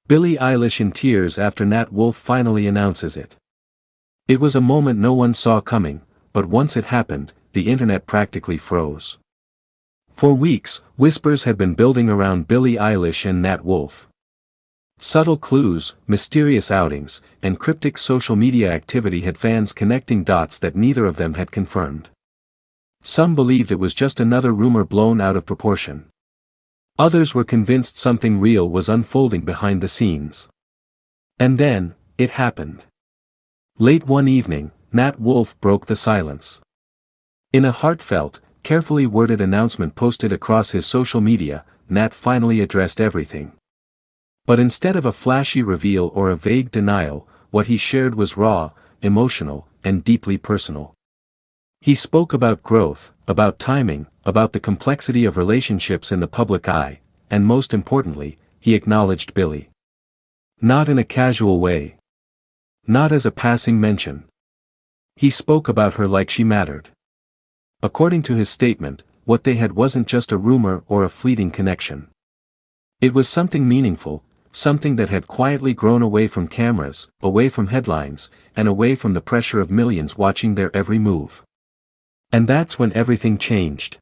Billie Eilish in tears after Nat Wolff finally announces it. It was a moment no one saw coming, but once it happened, the internet practically froze. For weeks, whispers had been building around Billie Eilish and Nat Wolff. Subtle clues, mysterious outings, and cryptic social media activity had fans connecting dots that neither of them had confirmed. Some believed it was just another rumor blown out of proportion. Others were convinced something real was unfolding behind the scenes. And then, it happened. Late one evening, Nat Wolff broke the silence. In a heartfelt, carefully worded announcement posted across his social media, Nat finally addressed everything. But instead of a flashy reveal or a vague denial, what he shared was raw, emotional, and deeply personal. He spoke about growth, about timing, about the complexity of relationships in the public eye, and most importantly, he acknowledged Billie. Not in a casual way. Not as a passing mention. He spoke about her like she mattered. According to his statement, what they had wasn't just a rumor or a fleeting connection. It was something meaningful, something that had quietly grown away from cameras, away from headlines, and away from the pressure of millions watching their every move. And that's when everything changed.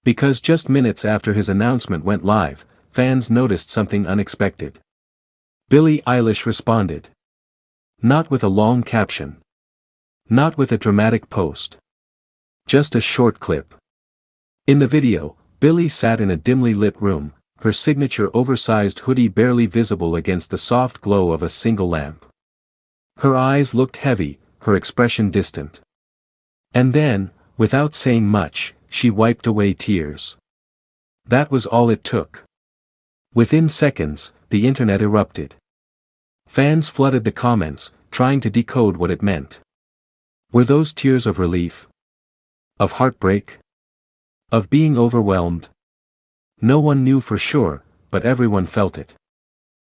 Because just minutes after his announcement went live, fans noticed something unexpected. Billie Eilish responded. Not with a long caption. Not with a dramatic post. Just a short clip. In the video, Billie sat in a dimly lit room, her signature oversized hoodie barely visible against the soft glow of a single lamp. Her eyes looked heavy, her expression distant. And then, without saying much, she wiped away tears. That was all it took. Within seconds, the internet erupted. Fans flooded the comments, trying to decode what it meant. Were those tears of relief? Of heartbreak? Of being overwhelmed? No one knew for sure, but everyone felt it.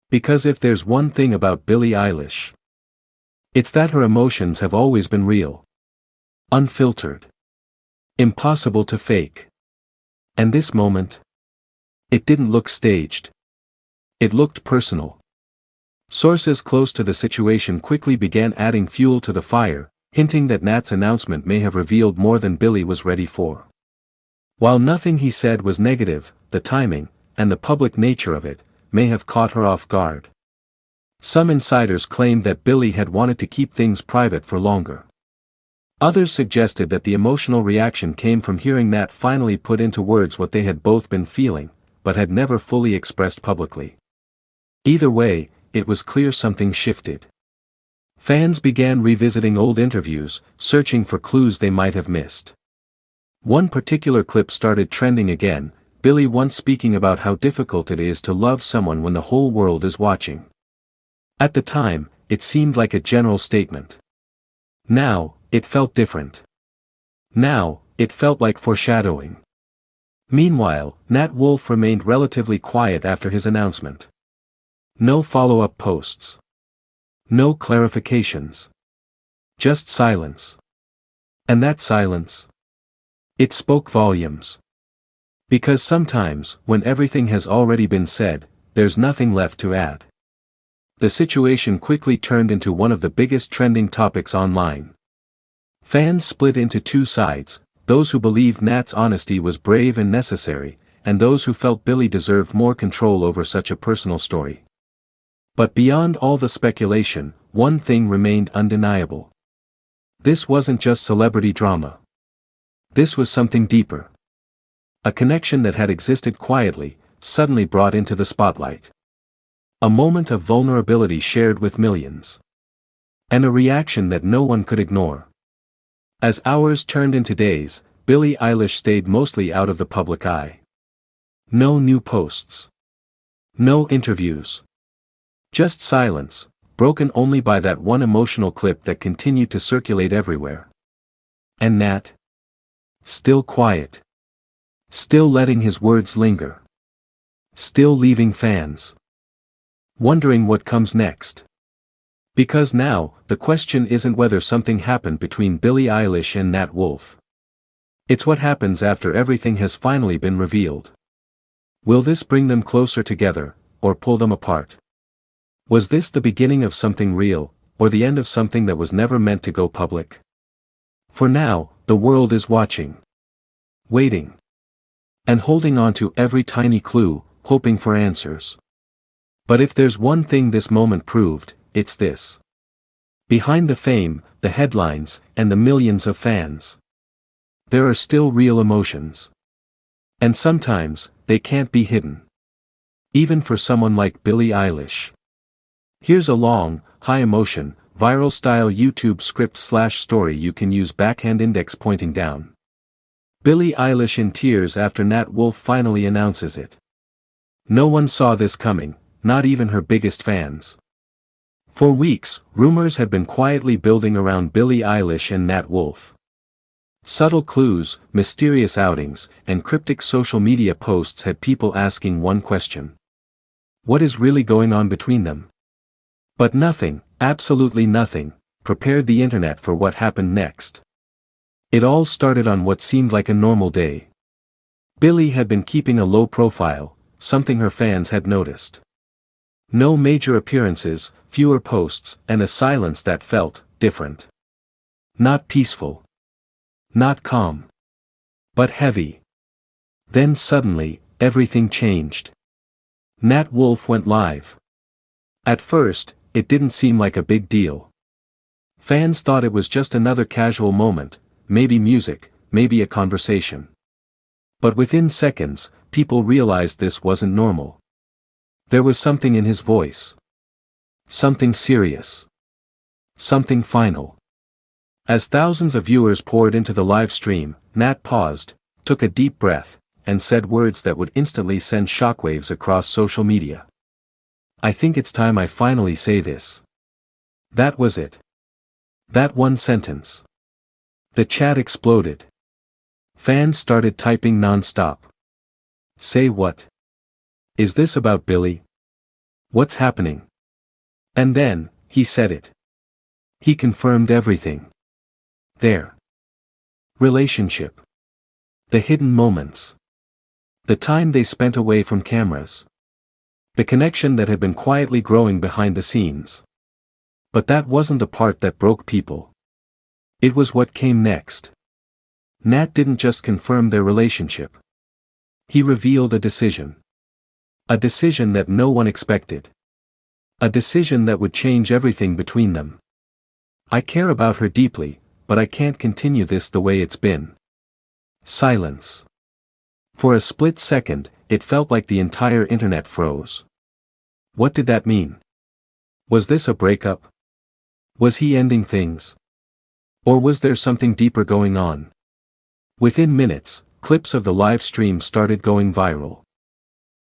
Because if there's one thing about Billie Eilish, it's that her emotions have always been real. Unfiltered. Impossible to fake. And this moment? It didn't look staged. It looked personal. Sources close to the situation quickly began adding fuel to the fire, hinting that Nat's announcement may have revealed more than Billie was ready for. While nothing he said was negative, the timing, and the public nature of it, may have caught her off guard. Some insiders claimed that Billie had wanted to keep things private for longer. Others suggested that the emotional reaction came from hearing Nat finally put into words what they had both been feeling, but had never fully expressed publicly. Either way, it was clear something shifted. Fans began revisiting old interviews, searching for clues they might have missed. One particular clip started trending again, Billie once speaking about how difficult it is to love someone when the whole world is watching. At the time, it seemed like a general statement. Now, it felt different. Now, it felt like foreshadowing. Meanwhile, Nat Wolff remained relatively quiet after his announcement. No follow-up posts. No clarifications. Just silence. And that silence? It spoke volumes. Because sometimes, when everything has already been said, there's nothing left to add. The situation quickly turned into one of the biggest trending topics online. Fans split into two sides, those who believed Nat's honesty was brave and necessary, and those who felt Billie deserved more control over such a personal story. But beyond all the speculation, one thing remained undeniable. This wasn't just celebrity drama. This was something deeper. A connection that had existed quietly, suddenly brought into the spotlight. A moment of vulnerability shared with millions. And a reaction that no one could ignore. As hours turned into days, Billie Eilish stayed mostly out of the public eye. No new posts. No interviews. Just silence, broken only by that one emotional clip that continued to circulate everywhere. And Nat? Still quiet. Still letting his words linger. Still leaving fans wondering what comes next. Because now, the question isn't whether something happened between Billie Eilish and Nat Wolff. It's what happens after everything has finally been revealed. Will this bring them closer together, or pull them apart? Was this the beginning of something real, or the end of something that was never meant to go public? For now, the world is watching. Waiting. And holding on to every tiny clue, hoping for answers. But if there's one thing this moment proved, it's this. Behind the fame, the headlines, and the millions of fans, there are still real emotions. And sometimes, they can't be hidden. Even for someone like Billie Eilish. Here's a long, high-emotion, viral-style YouTube script/story you can use backhand index pointing down. Billie Eilish in tears after Nat Wolff finally announces it. No one saw this coming, not even her biggest fans. For weeks, rumors had been quietly building around Billie Eilish and Nat Wolff. Subtle clues, mysterious outings, and cryptic social media posts had people asking one question. What is really going on between them? But nothing, absolutely nothing, prepared the internet for what happened next. It all started on what seemed like a normal day. Billie had been keeping a low profile, something her fans had noticed. No major appearances, fewer posts, and a silence that felt different. Not peaceful. Not calm. But heavy. Then suddenly, everything changed. Nat Wolff went live. At first, it didn't seem like a big deal. Fans thought it was just another casual moment, maybe music, maybe a conversation. But within seconds, people realized this wasn't normal. There was something in his voice. Something serious. Something final. As thousands of viewers poured into the live stream, Nat paused, took a deep breath, and said words that would instantly send shockwaves across social media. I think it's time I finally say this. That was it. That one sentence. The chat exploded. Fans started typing non-stop. Say what? Is this about Billie? What's happening? And then, he said it. He confirmed everything. Their relationship. The hidden moments. The time they spent away from cameras. The connection that had been quietly growing behind the scenes. But that wasn't the part that broke people. It was what came next. Nat didn't just confirm their relationship. He revealed a decision. A decision that no one expected. A decision that would change everything between them. I care about her deeply, but I can't continue this the way it's been. Silence. For a split second, it felt like the entire internet froze. What did that mean? Was this a breakup? Was he ending things? Or was there something deeper going on? Within minutes, clips of the live stream started going viral.